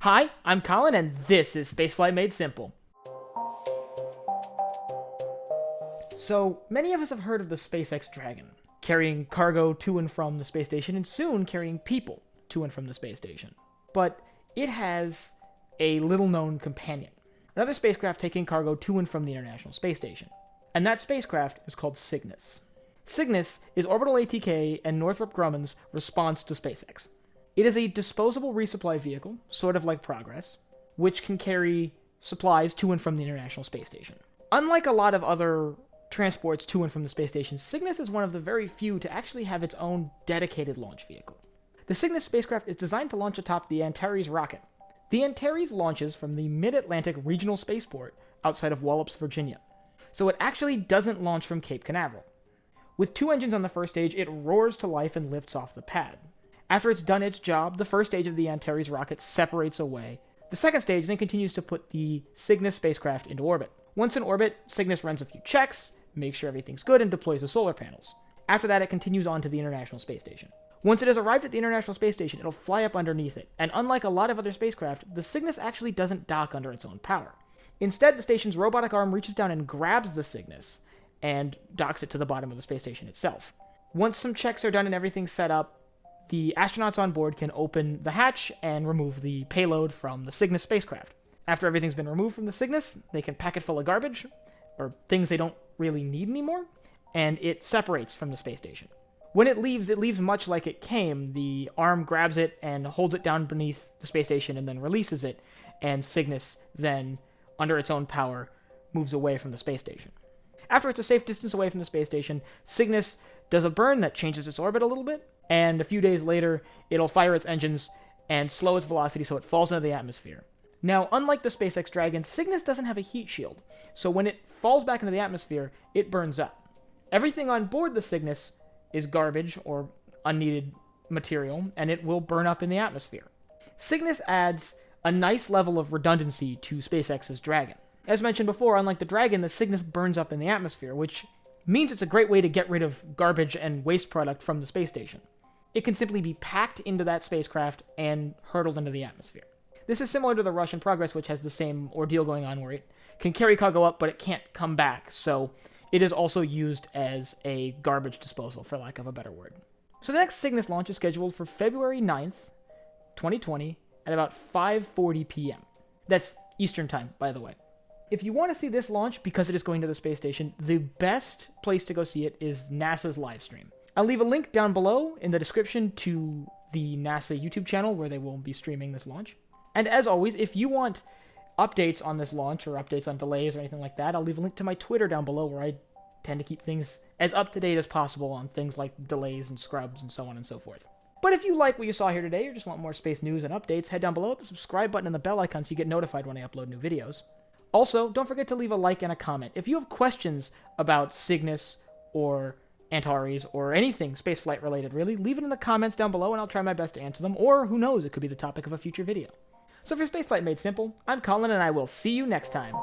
Hi, I'm Colin, and this is Spaceflight Made Simple. So, many of us have heard of the SpaceX Dragon, carrying cargo to and from the space station, and soon carrying people to and from the space station. But it has a little-known companion, another spacecraft taking cargo to and from the International Space Station. And that spacecraft is called Cygnus. Cygnus is Orbital ATK and Northrop Grumman's response to SpaceX. It is a disposable resupply vehicle, sort of like Progress, which can carry supplies to and from the International Space Station. Unlike a lot of other transports to and from the space station, Cygnus is one of the very few to actually have its own dedicated launch vehicle. The Cygnus spacecraft is designed to launch atop the Antares rocket. The Antares launches from the Mid-Atlantic Regional Spaceport outside of Wallops, Virginia. So it actually doesn't launch from Cape Canaveral. With 2 engines on the first stage, it roars to life and lifts off the pad. After it's done its job, the first stage of the Antares rocket separates away. The second stage then continues to put the Cygnus spacecraft into orbit. Once in orbit, Cygnus runs a few checks, makes sure everything's good, and deploys the solar panels. After that, it continues on to the International Space Station. Once it has arrived at the International Space Station, it'll fly up underneath it, and unlike a lot of other spacecraft, the Cygnus actually doesn't dock under its own power. Instead, the station's robotic arm reaches down and grabs the Cygnus, and docks it to the bottom of the space station itself. Once some checks are done and everything's set up, the astronauts on board can open the hatch and remove the payload from the Cygnus spacecraft. After everything's been removed from the Cygnus, they can pack it full of garbage, or things they don't really need anymore, and it separates from the space station. When it leaves much like it came. The arm grabs it and holds it down beneath the space station and then releases it, and Cygnus then, under its own power, moves away from the space station. After it's a safe distance away from the space station, Cygnus does a burn that changes its orbit a little bit, and a few days later, it'll fire its engines and slow its velocity so it falls into the atmosphere. Now, unlike the SpaceX Dragon, Cygnus doesn't have a heat shield, so when it falls back into the atmosphere, it burns up. Everything on board the Cygnus is garbage or unneeded material, and it will burn up in the atmosphere. Cygnus adds a nice level of redundancy to SpaceX's Dragon. As mentioned before, unlike the Dragon, the Cygnus burns up in the atmosphere, which means it's a great way to get rid of garbage and waste product from the space station. It can simply be packed into that spacecraft and hurtled into the atmosphere. This is similar to the Russian Progress, which has the same ordeal going on where it can carry cargo up, but it can't come back, so it is also used as a garbage disposal, for lack of a better word. So the next Cygnus launch is scheduled for February 9th, 2020, at about 5:40 p.m. That's Eastern Time, by the way. If you want to see this launch, because it is going to the space station, the best place to go see it is NASA's Livestream. I'll leave a link down below in the description to the NASA YouTube channel where they will be streaming this launch. And as always, if you want updates on this launch or updates on delays or anything like that, I'll leave a link to my Twitter down below where I tend to keep things as up to date as possible on things like delays and scrubs and so on and so forth. But if you like what you saw here today or just want more space news and updates, head down below at the subscribe button and the bell icon so you get notified when I upload new videos. Also, don't forget to leave a like and a comment. If you have questions about Cygnus or Antares or anything spaceflight related, really, leave it in the comments down below and I'll try my best to answer them, or who knows, it could be the topic of a future video. So for Spaceflight Made Simple, I'm Colin and I will see you next time.